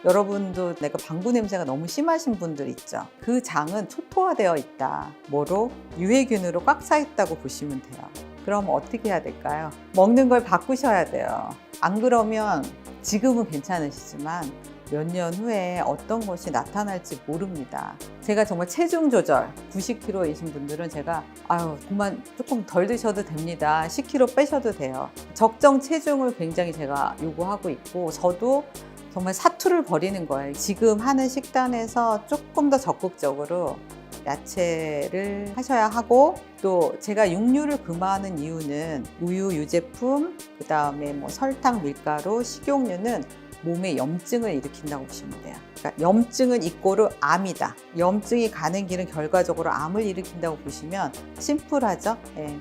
여러분도 내가 방구 냄새가 너무 심하신 분들 있죠. 그 장은 초토화되어 있다. 뭐로? 유해균으로 꽉 차 있다고 보시면 돼요. 그럼 어떻게 해야 될까요? 먹는 걸 바꾸셔야 돼요. 안 그러면 지금은 괜찮으시지만 몇 년 후에 어떤 것이 나타날지 모릅니다. 제가 정말 체중 조절 90kg이신 분들은 제가 그만 조금 덜 드셔도 됩니다. 10kg 빼셔도 돼요. 적정 체중을 굉장히 제가 요구하고 있고, 저도 정말 사투를 벌이는 거예요. 지금 하는 식단에서 조금 더 적극적으로 야채를 하셔야 하고, 또 제가 육류를 금하는 이유는 우유, 유제품, 그 다음에 뭐 설탕, 밀가루, 식용유는 몸에 염증을 일으킨다고 보시면 돼요. 그러니까 염증은 이꼬르 암이다. 염증이 가는 길은 결과적으로 암을 일으킨다고 보시면 심플하죠.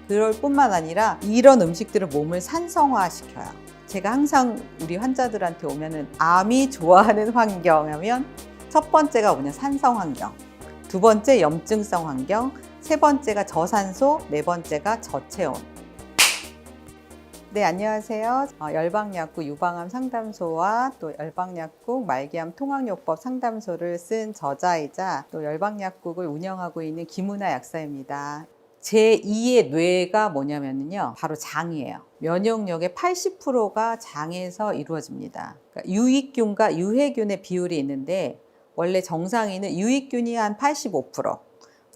그럴 뿐만 아니라 이런 음식들은 몸을 산성화시켜요. 제가 항상 우리 환자들한테 오면은 암이 좋아하는 환경 하면 첫 번째가 뭐냐, 산성 환경, 두 번째 염증성 환경, 세 번째가 저산소, 네 번째가 저체온. 네, 안녕하세요. 열방약국 유방암 상담소와 또 열방약국 말기암 통항요법 상담소를 쓴 저자이자 또 열방약국을 운영하고 있는 김은하 약사입니다. 제2의 뇌가 뭐냐면요, 바로 장이에요. 면역력의 80%가 장에서 이루어집니다. 그러니까 유익균과 유해균의 비율이 있는데, 원래 정상인은 유익균이 한 85%,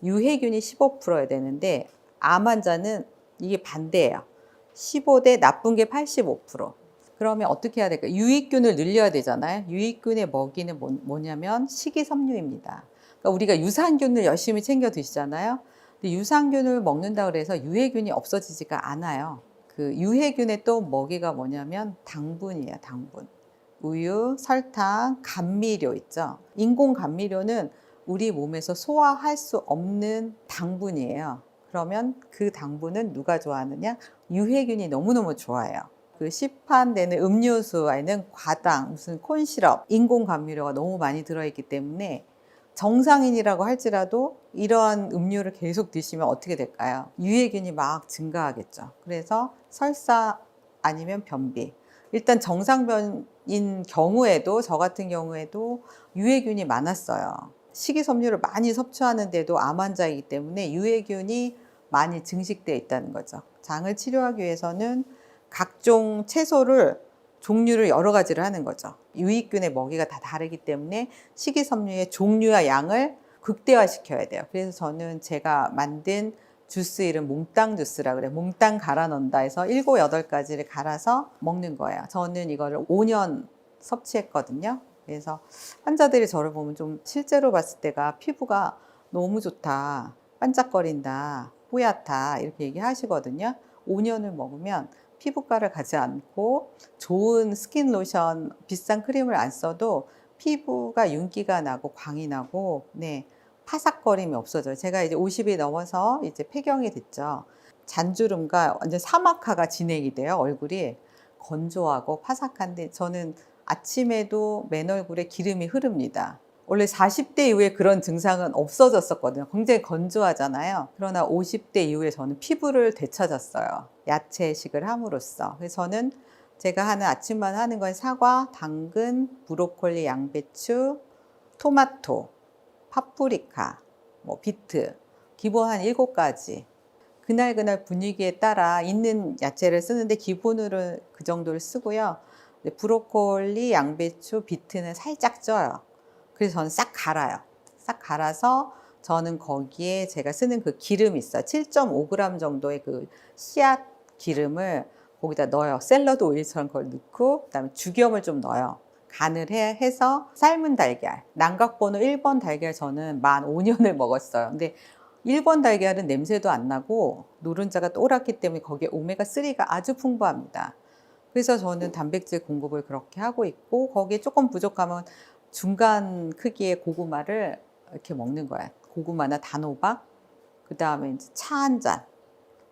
유해균이 15%여야 되는데, 암 환자는 이게 반대예요. 15대 나쁜 게 85%. 그러면 어떻게 해야 될까요? 유익균을 늘려야 되잖아요. 유익균의 먹이는 뭐냐면 식이섬유입니다. 그러니까 우리가 유산균을 열심히 챙겨 드시잖아요. 근데 유산균을 먹는다 그래서 유해균이 없어지지가 않아요. 그 유해균의 또 먹이가 뭐냐면 당분이에요, 당분. 우유, 설탕, 감미료 있죠. 인공 감미료는 우리 몸에서 소화할 수 없는 당분이에요. 그러면 그 당분은 누가 좋아하느냐? 유해균이 너무너무 좋아해요. 그 시판되는 음료수에는 과당, 무슨 콘시럽, 인공 감미료가 너무 많이 들어있기 때문에 정상인이라고 할지라도 이러한 음료를 계속 드시면 어떻게 될까요? 유해균이 막 증가하겠죠. 그래서 설사 아니면 변비. 일단 정상변인 경우에도, 저 같은 경우에도 유해균이 많았어요. 식이섬유를 많이 섭취하는데도 암 환자이기 때문에 유해균이 많이 증식되어 있다는 거죠. 장을 치료하기 위해서는 각종 채소를 종류를 여러 가지를 하는 거죠. 유익균의 먹이가 다 다르기 때문에 식이섬유의 종류와 양을 극대화시켜야 돼요. 그래서 저는 제가 만든 주스 이름 몽땅 주스라 그래요. 몽땅 갈아 넣는다 해서 7, 8가지를 갈아서 먹는 거예요. 저는 이거를 5년 섭취했거든요. 그래서 환자들이 저를 보면 좀 실제로 봤을 때가 피부가 너무 좋다, 반짝거린다, 뽀얗다 이렇게 얘기하시거든요. 5년을 먹으면 피부과를 가지 않고 좋은 스킨 로션, 비싼 크림을 안 써도 피부가 윤기가 나고 광이 나고, 파삭거림이 없어져요. 제가 이제 50이 넘어서 이제 폐경이 됐죠. 잔주름과 완전 사막화가 진행이 돼요. 얼굴이 건조하고 파삭한데, 저는 아침에도 맨 얼굴에 기름이 흐릅니다. 원래 40대 이후에 그런 증상은 없어졌었거든요. 굉장히 건조하잖아요. 그러나 50대 이후에 저는 피부를 되찾았어요. 야채식을 함으로써. 그래서 저는 제가 하는 아침만 하는 건 사과, 당근, 브로콜리, 양배추, 토마토, 파프리카, 비트, 기본 한 7가지. 그날 분위기에 따라 있는 야채를 쓰는데 기본으로 그 정도를 쓰고요. 브로콜리, 양배추, 비트는 살짝 쪄요. 그래서 저는 싹 갈아요. 싹 갈아서 저는 거기에 제가 쓰는 그 기름이 있어요. 7.5g 정도의 그 씨앗 기름을 거기다 넣어요. 샐러드 오일처럼 그걸 넣고, 그다음에 죽염을 좀 넣어요. 간을 해서 삶은 달걀, 난각번호 1번 달걀 저는 만 5년을 먹었어요. 근데 1번 달걀은 냄새도 안 나고 노른자가 또랗기 때문에 거기에 오메가3가 아주 풍부합니다. 그래서 저는 단백질 공급을 그렇게 하고 있고, 거기에 조금 부족하면 중간 크기의 고구마를 이렇게 먹는 거야. 고구마나 단호박, 그 다음에 이제 차 한 잔,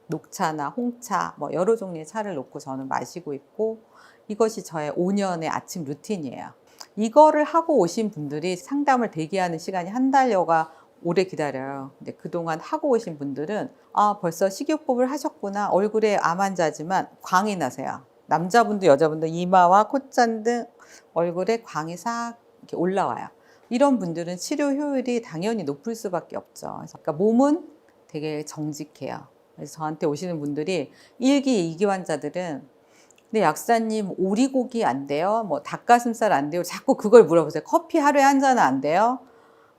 녹차나 홍차, 여러 종류의 차를 놓고 저는 마시고 있고, 이것이 저의 5년의 아침 루틴이에요. 이거를 하고 오신 분들이 상담을 대기하는 시간이 한 달여가 오래 기다려요. 근데 그동안 하고 오신 분들은 벌써 식이요법을 하셨구나. 얼굴에 암 환자지만 광이 나세요. 남자분도 여자분도 이마와 콧잔 등 얼굴에 광이 싹 이렇게 올라와요. 이런 분들은 치료 효율이 당연히 높을 수밖에 없죠. 그러니까 몸은 되게 정직해요. 그래서 저한테 오시는 분들이 1기, 2기 환자들은 근데 약사님 오리고기 안 돼요? 뭐 닭가슴살 안 돼요? 자꾸 그걸 물어보세요. 커피 하루에 한 잔은 안 돼요?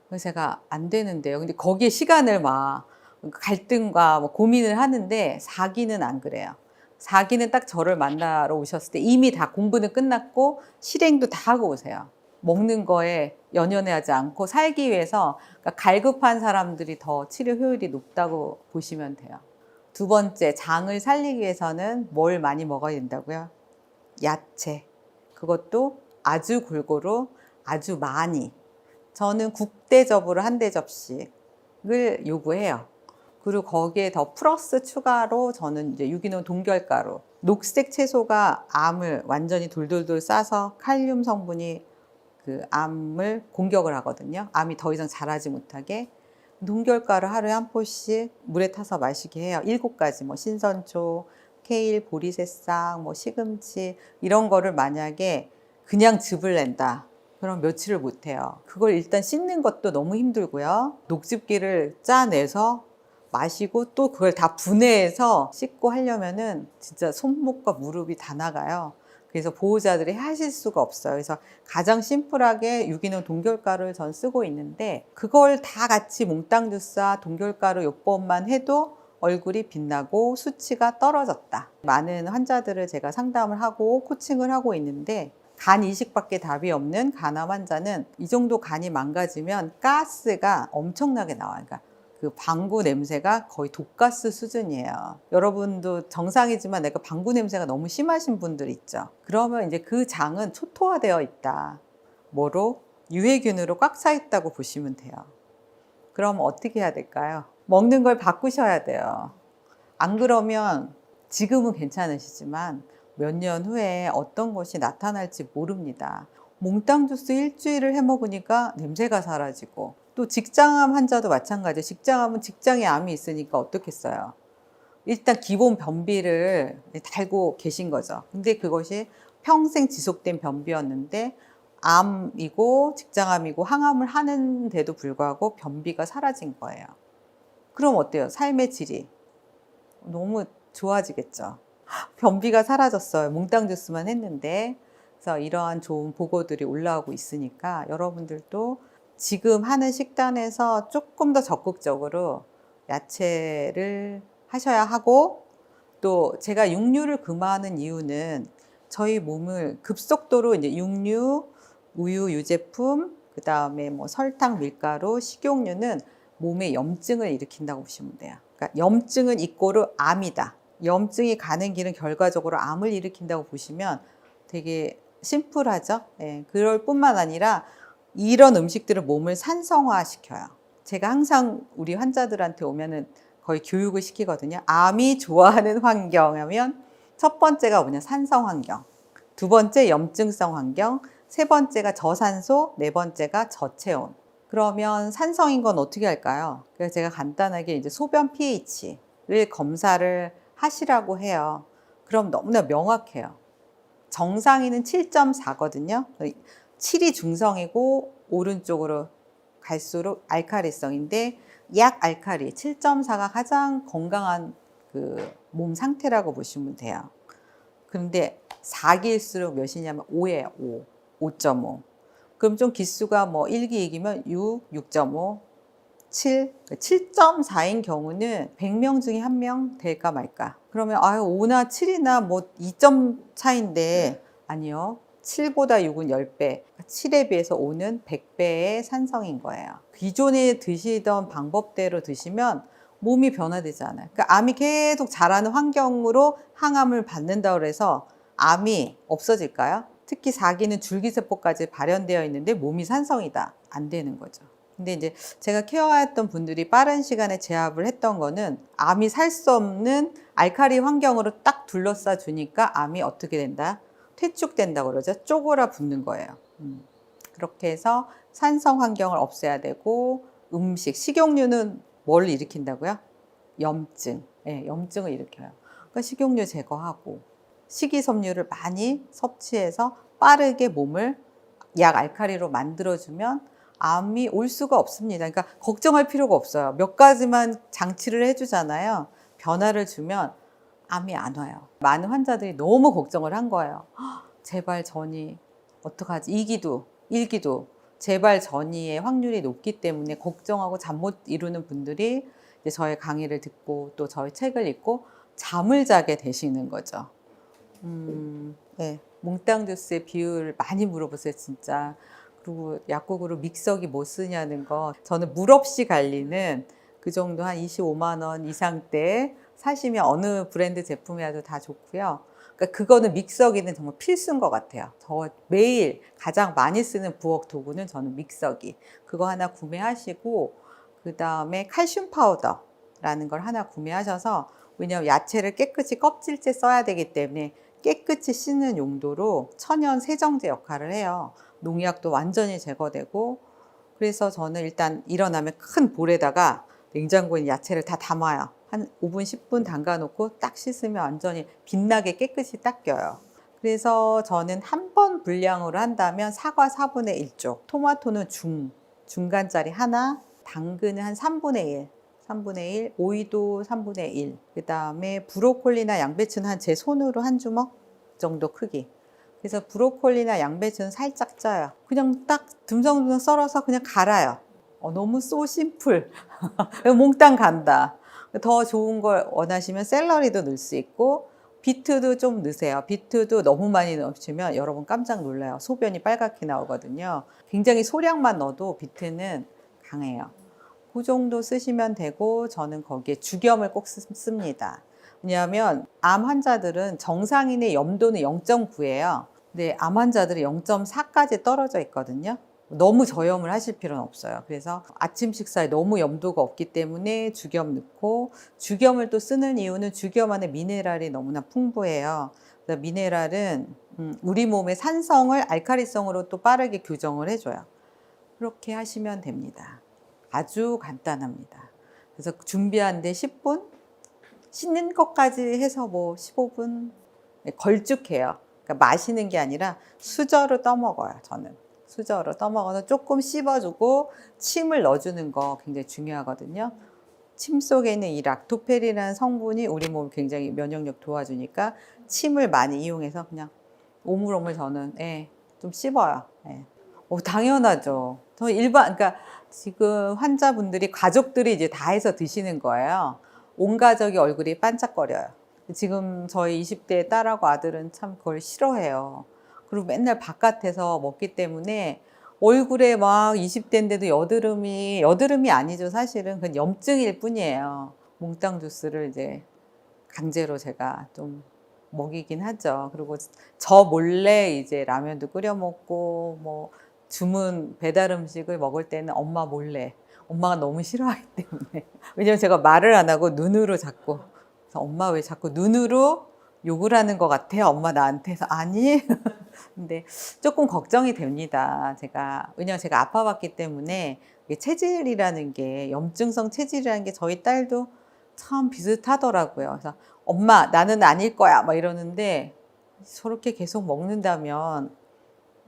그래서 제가 안 되는데요. 근데 거기에 시간을 막 갈등과 뭐 고민을 하는데 4기는 안 그래요. 4기는 딱 저를 만나러 오셨을 때 이미 다 공부는 끝났고 실행도 다 하고 오세요. 먹는 거에 연연하지 않고 살기 위해서 그러니까 갈급한 사람들이 더 치료 효율이 높다고 보시면 돼요. 두 번째, 장을 살리기 위해서는 뭘 많이 먹어야 된다고요? 야채. 그것도 아주 골고루, 아주 많이. 저는 국대접으로 한 대접씩을 요구해요. 그리고 거기에 더 플러스 추가로 저는 이제 유기농 동결가루. 녹색 채소가 암을 완전히 돌돌돌 싸서 칼륨 성분이 그 암을 공격을 하거든요. 암이 더 이상 자라지 못하게. 동결가루 하루에 한 포씩 물에 타서 마시게 해요. 7가지, 뭐 신선초, 케일, 보리새싹, 뭐 시금치 이런 거를 만약에 그냥 즙을 낸다. 그럼 며칠을 못 해요. 그걸 일단 씻는 것도 너무 힘들고요. 녹즙기를 짜내서 마시고 또 그걸 다 분해해서 씻고 하려면은 진짜 손목과 무릎이 다 나가요. 그래서 보호자들이 하실 수가 없어요. 그래서 가장 심플하게 유기농 동결가루를 전 쓰고 있는데 그걸 다 같이 몽땅 주사 동결가루 요법만 해도 얼굴이 빛나고 수치가 떨어졌다. 많은 환자들을 제가 상담을 하고 코칭을 하고 있는데 간 이식밖에 답이 없는 간암 환자는 이 정도 간이 망가지면 가스가 엄청나게 나와요. 그러니까 그 방구 냄새가 거의 독가스 수준이에요. 여러분도 정상이지만 내가 방구 냄새가 너무 심하신 분들 있죠. 그러면 이제 그 장은 초토화되어 있다. 뭐로? 유해균으로 꽉 차 있다고 보시면 돼요. 그럼 어떻게 해야 될까요? 먹는 걸 바꾸셔야 돼요. 안 그러면 지금은 괜찮으시지만 몇 년 후에 어떤 것이 나타날지 모릅니다. 몽땅 주스 일주일을 해 먹으니까 냄새가 사라지고 또 직장암 환자도 마찬가지예요. 직장암은 직장에 암이 있으니까 어떻겠어요. 일단 기본 변비를 달고 계신 거죠. 근데 그것이 평생 지속된 변비였는데 암이고 직장암이고 항암을 하는데도 불구하고 변비가 사라진 거예요. 그럼 어때요? 삶의 질이 너무 좋아지겠죠. 변비가 사라졌어요. 몽땅 주스만 했는데. 그래서 이러한 좋은 보고들이 올라오고 있으니까 여러분들도 지금 하는 식단에서 조금 더 적극적으로 야채를 하셔야 하고 또 제가 육류를 금하는 이유는 저희 몸을 급속도로 이제 육류, 우유, 유제품, 그 다음에 뭐 설탕, 밀가루, 식용유는 몸에 염증을 일으킨다고 보시면 돼요. 그러니까 염증은 이꼬르 암이다. 염증이 가는 길은 결과적으로 암을 일으킨다고 보시면 되게 심플하죠. 예, 그럴 뿐만 아니라 이런 음식들은 몸을 산성화 시켜요. 제가 항상 우리 환자들한테 오면은 거의 교육을 시키거든요. 암이 좋아하는 환경 하면 첫 번째가 뭐냐? 산성 환경. 두 번째 염증성 환경. 세 번째가 저산소. 네 번째가 저체온. 그러면 산성인 건 어떻게 할까요? 그래서 제가 간단하게 이제 소변 pH를 검사를 하시라고 해요. 그럼 너무나 명확해요. 정상인은 7.4거든요. 7이 중성이고 오른쪽으로 갈수록 알칼리성인데 약 알칼리 7.4가 가장 건강한 그 몸 상태라고 보시면 돼요. 그런데 4기일수록 몇이냐면 5예요. 5. 5.5. 그럼 좀 기수가 뭐 1기, 2기면 6, 6.5, 7, 7.4인 경우는 100명 중에 1명 될까 말까. 그러면 아유 5나 7이나 뭐 2점 차인데 아니요. 7보다 6은 10배, 7에 비해서 5는 100배의 산성인 거예요. 기존에 드시던 방법대로 드시면 몸이 변화되지 않아요. 그러니까 암이 계속 자라는 환경으로 항암을 받는다고 해서 암이 없어질까요? 특히 4기는 줄기세포까지 발현되어 있는데 몸이 산성이다. 안 되는 거죠. 근데 이제 제가 케어했던 분들이 빠른 시간에 재합을 했던 거는 암이 살 수 없는 알칼리 환경으로 딱 둘러싸 주니까 암이 어떻게 된다? 퇴축된다고 그러죠. 쪼그라 붙는 거예요. 그렇게 해서 산성 환경을 없애야 되고 음식, 식용유는 뭘 일으킨다고요? 염증. 네, 염증을 일으켜요. 그러니까 식용유 제거하고 식이섬유를 많이 섭취해서 빠르게 몸을 약 알칼리로 만들어주면 암이 올 수가 없습니다. 그러니까 걱정할 필요가 없어요. 몇 가지만 장치를 해주잖아요. 변화를 주면 암이 안 와요. 많은 환자들이 너무 걱정을 한 거예요. 재발 전이 어떡하지? 2기도, 1기도 재발 전이의 확률이 높기 때문에 걱정하고 잠 못 이루는 분들이 이제 저의 강의를 듣고 또 저의 책을 읽고 잠을 자게 되시는 거죠. 네. 몽땅 주스의 비율을 많이 물어보세요, 진짜. 그리고 약국으로 믹서기 뭐 쓰냐는 거. 저는 물 없이 갈리는 그 정도 한 25만 원 이상대 사시면 어느 브랜드 제품이라도 다 좋고요. 그러니까 그거는 믹서기는 정말 필수인 것 같아요. 저 매일 가장 많이 쓰는 부엌 도구는 저는 믹서기. 그거 하나 구매하시고 그 다음에 칼슘 파우더라는 걸 하나 구매하셔서 왜냐하면 야채를 깨끗이 껍질째 써야 되기 때문에 깨끗이 씻는 용도로 천연 세정제 역할을 해요. 농약도 완전히 제거되고 그래서 저는 일단 일어나면 큰 볼에다가 냉장고에 있는 야채를 다 담아요. 한 5분, 10분 담가 놓고 딱 씻으면 완전히 빛나게 깨끗이 닦여요. 그래서 저는 한 번 분량으로 한다면 사과 4분의 1쪽, 토마토는 중간짜리 하나, 당근은 한 3분의 1, 3분의 1, 오이도 3분의 1, 그 다음에 브로콜리나 양배추는 한 제 손으로 한 주먹 정도 크기. 그래서 브로콜리나 양배추는 살짝 쪄요. 그냥 딱 듬성듬성 썰어서 그냥 갈아요. 너무 소 심플. 몽땅 간다. 더 좋은 걸 원하시면 샐러리도 넣을 수 있고 비트도 좀 넣으세요. 비트도 너무 많이 넣으시면 여러분 깜짝 놀라요. 소변이 빨갛게 나오거든요. 굉장히 소량만 넣어도 비트는 강해요. 그 정도 쓰시면 되고 저는 거기에 죽염을 꼭 씁니다. 왜냐하면 암 환자들은 정상인의 염도는 0.9예요. 근데 암 환자들은 0.4까지 떨어져 있거든요. 너무 저염을 하실 필요는 없어요. 그래서 아침 식사에 너무 염도가 없기 때문에 죽염 넣고 죽염을 또 쓰는 이유는 죽염 안에 미네랄이 너무나 풍부해요. 그래서 미네랄은 우리 몸의 산성을 알칼리성으로 또 빠르게 교정을 해줘요. 그렇게 하시면 됩니다. 아주 간단합니다. 그래서 준비하는데 10분? 씻는 것까지 해서 뭐 15분? 걸쭉해요. 그러니까 마시는 게 아니라 수저로 떠먹어요, 저는. 수저로 떠먹어서 조금 씹어주고 침을 넣어주는 거 굉장히 중요하거든요. 침 속에 있는 이 락토페린이라는 성분이 우리 몸 굉장히 면역력 도와주니까 침을 많이 이용해서 그냥 오물오물 저는 좀 씹어요. 당연하죠. 저 그러니까 지금 환자분들이 가족들이 이제 다 해서 드시는 거예요. 온 가족이 얼굴이 반짝거려요. 지금 저희 20대 딸하고 아들은 참 그걸 싫어해요. 그리고 맨날 바깥에서 먹기 때문에 얼굴에 막 20대인데도 여드름이 아니죠. 사실은 그건 염증일 뿐이에요. 몽땅 주스를 이제 강제로 제가 좀 먹이긴 하죠. 그리고 저 몰래 이제 라면도 끓여 먹고 뭐 주문 배달 음식을 먹을 때는 엄마 몰래. 엄마가 너무 싫어하기 때문에. 왜냐면 제가 말을 안 하고 눈으로 자꾸. 그래서 엄마 왜 자꾸 눈으로 욕을 하는 것 같아? 엄마 나한테서. 아니. 근데 조금 걱정이 됩니다. 왜냐면 제가 아파봤기 때문에 체질이라는 게, 염증성 체질이라는 게 저희 딸도 참 비슷하더라고요. 그래서 엄마 나는 아닐 거야 막 이러는데 저렇게 계속 먹는다면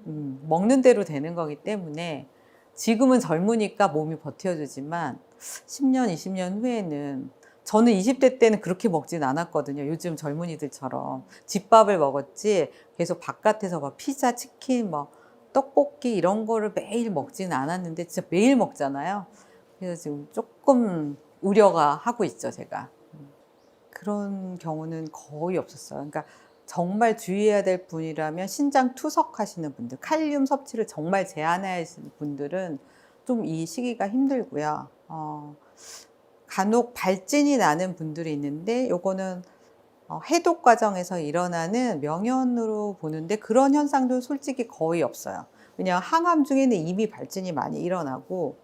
먹는 대로 되는 거기 때문에 지금은 젊으니까 몸이 버텨주지만 10년, 20년 후에는 저는 20대 때는 그렇게 먹진 않았거든요. 요즘 젊은이들처럼 집밥을 먹었지 계속 바깥에서 막 피자, 치킨, 뭐 떡볶이 이런 거를 매일 먹지는 않았는데 진짜 매일 먹잖아요. 그래서 지금 조금 우려가 하고 있죠, 제가. 그런 경우는 거의 없었어요. 그러니까 정말 주의해야 될 분이라면 신장 투석하시는 분들, 칼륨 섭취를 정말 제한해야 하시는 분들은 좀 이 시기가 힘들고요. 간혹 발진이 나는 분들이 있는데 요거는 해독 과정에서 일어나는 명현으로 보는데 그런 현상도 솔직히 거의 없어요. 왜냐하면 항암 중에는 이미 발진이 많이 일어나고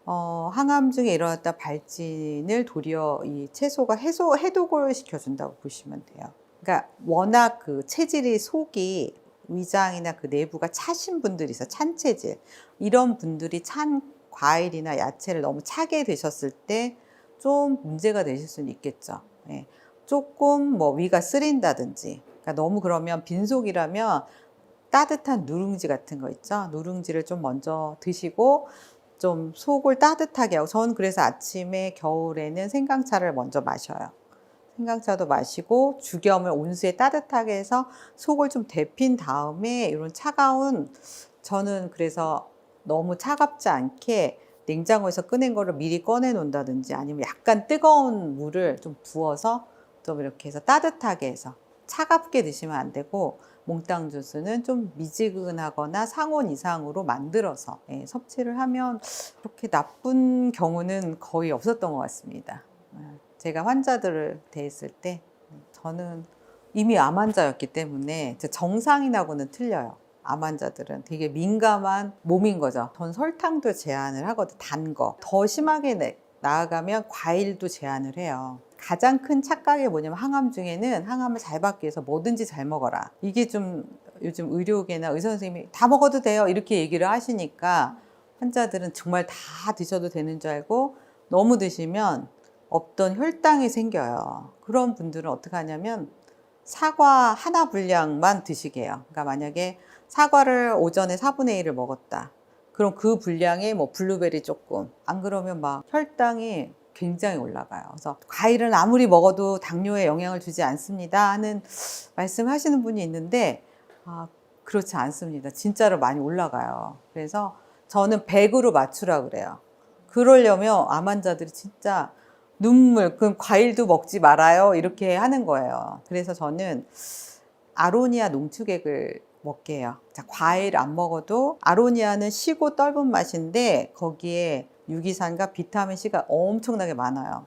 항암 중에 일어났다 발진을 도리어 이 채소가 해독을 시켜준다고 보시면 돼요. 그러니까 워낙 그 체질이 속이 위장이나 그 내부가 차신 분들이 있어요. 찬 체질. 이런 분들이 찬 과일이나 야채를 너무 차게 드셨을 때 좀 문제가 되실 수는 있겠죠. 조금 뭐 위가 쓰린다든지. 그러니까 너무 그러면 빈속이라면 따뜻한 누룽지 같은 거 있죠. 누룽지를 좀 먼저 드시고 좀 속을 따뜻하게 하고, 저는 그래서 아침에 겨울에는 생강차를 먼저 마셔요. 생강차도 마시고 죽염을 온수에 따뜻하게 해서 속을 좀 데핀 다음에 이런 차가운, 저는 그래서 너무 차갑지 않게 냉장고에서 꺼낸 거를 미리 꺼내 놓는다든지 아니면 약간 뜨거운 물을 좀 부어서 좀 이렇게 해서 따뜻하게 해서, 차갑게 드시면 안 되고 몽땅 주스는 좀 미지근하거나 상온 이상으로 만들어서 섭취를 하면 그렇게 나쁜 경우는 거의 없었던 것 같습니다. 제가 환자들을 대했을 때 저는 이미 암 환자였기 때문에 정상인하고는 틀려요. 암 환자들은 되게 민감한 몸인 거죠. 전 설탕도 제한을 하거든, 단 거. 더 심하게 나아가면 과일도 제한을 해요. 가장 큰 착각이 뭐냐면 항암 중에는 항암을 잘 받기 위해서 뭐든지 잘 먹어라. 이게 좀 요즘 의료계나 의사 선생님이 다 먹어도 돼요 이렇게 얘기를 하시니까 환자들은 정말 다 드셔도 되는 줄 알고 너무 드시면 없던 혈당이 생겨요. 그런 분들은 어떻게 하냐면 사과 하나 분량만 드시게 해요. 그러니까 만약에 사과를 오전에 4분의 1을 먹었다. 그럼 그 분량에 뭐 블루베리 조금, 안 그러면 막 혈당이 굉장히 올라가요. 그래서 과일은 아무리 먹어도 당뇨에 영향을 주지 않습니다 하는 말씀하시는 분이 있는데 그렇지 않습니다. 진짜로 많이 올라가요. 그래서 저는 100으로 맞추라 그래요. 그러려면 암 환자들이 진짜 눈물, 그럼 과일도 먹지 말아요 이렇게 하는 거예요. 그래서 저는 아로니아 농축액을 먹게 해요. 자, 과일 안 먹어도 아로니아는 시고 떫은 맛인데 거기에 유기산과 비타민C가 엄청나게 많아요.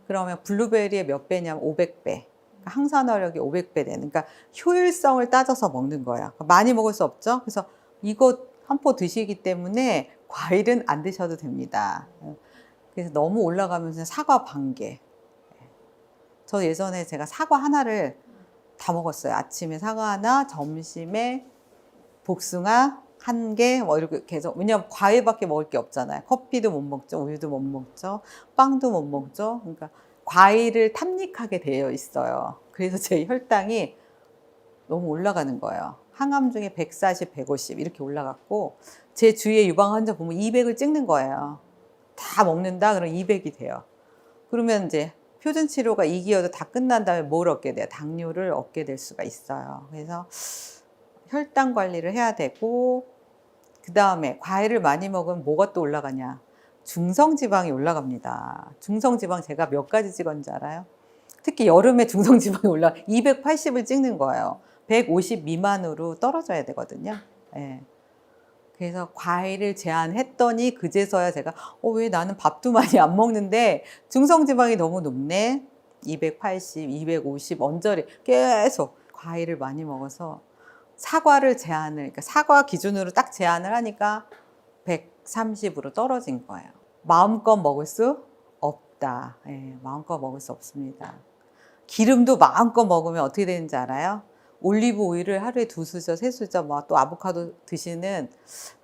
그러면 블루베리의 몇 배냐면 500배. 항산화력이 500배 되는. 그러니까 효율성을 따져서 먹는 거예요. 많이 먹을 수 없죠. 그래서 이거 한 포 드시기 때문에 과일은 안 드셔도 됩니다. 그래서 너무 올라가면서 사과 반 개. 저 예전에 제가 사과 하나를 다 먹었어요. 아침에 사과 하나, 점심에 복숭아 한 개, 뭐 이렇게 계속. 왜냐면 과일밖에 먹을 게 없잖아요. 커피도 못 먹죠. 우유도 못 먹죠. 빵도 못 먹죠. 그러니까 과일을 탐닉하게 되어 있어요. 그래서 제 혈당이 너무 올라가는 거예요. 항암 중에 140, 150 이렇게 올라갔고, 제 주위에 유방 환자 보면 200을 찍는 거예요. 다 먹는다? 그럼 200이 돼요. 그러면 이제 표준 치료가 2기여도 다 끝난 다음에 뭘 얻게 돼요? 당뇨를 얻게 될 수가 있어요. 그래서 혈당 관리를 해야 되고, 그 다음에 과일을 많이 먹으면 뭐가 또 올라가냐? 중성지방이 올라갑니다. 중성지방 제가 몇 가지 찍었는지 알아요? 특히 여름에 중성지방이 올라 280을 찍는 거예요. 150 미만으로 떨어져야 되거든요. 네. 그래서 과일을 제한했더니 그제서야 제가 왜 나는 밥도 많이 안 먹는데 중성지방이 너무 높네. 280, 250 언저리 계속 과일을 많이 먹어서 사과를 제한을, 그러니까 사과 기준으로 딱 제한을 하니까 130으로 떨어진 거예요. 마음껏 먹을 수 없다. 예, 마음껏 먹을 수 없습니다. 기름도 마음껏 먹으면 어떻게 되는지 알아요? 올리브 오일을 하루에 2수저, 3수저, 뭐 또 아보카도 드시는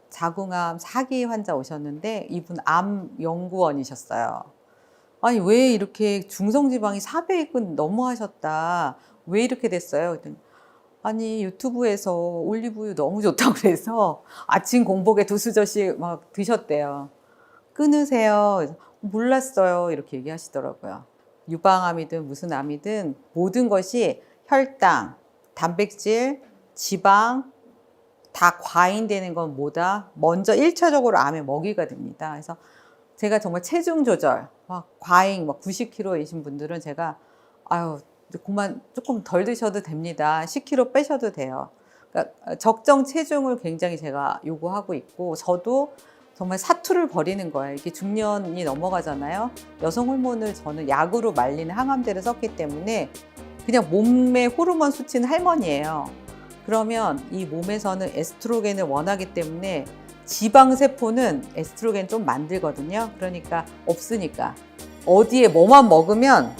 자궁암 4기 환자 오셨는데 이분 암 연구원이셨어요. 아니 왜 이렇게 중성지방이 400은 넘어하셨다. 왜 이렇게 됐어요? 그랬더니 아니 유튜브에서 올리브유 너무 좋다고 그래서 아침 공복에 2수저씩 막 드셨대요. 끊으세요. 몰랐어요. 이렇게 얘기하시더라고요. 유방암이든 무슨 암이든 모든 것이 혈당, 단백질, 지방 다 과잉되는 건 뭐다? 먼저 1차적으로 암의 먹이가 됩니다. 그래서 제가 정말 체중 조절, 막 과잉, 막 90kg이신 분들은 제가 그만 조금 덜 드셔도 됩니다. 10kg 빼셔도 돼요. 그러니까 적정 체중을 굉장히 제가 요구하고 있고, 저도 정말 사투를 벌이는 거예요. 이게 중년이 넘어가잖아요. 여성 호르몬을 저는 약으로 말리는 항암제를 썼기 때문에 그냥 몸의 호르몬 수치는 할머니예요. 그러면 이 몸에서는 에스트로겐을 원하기 때문에 지방세포는 에스트로겐 좀 만들거든요. 그러니까 없으니까 어디에 뭐만 먹으면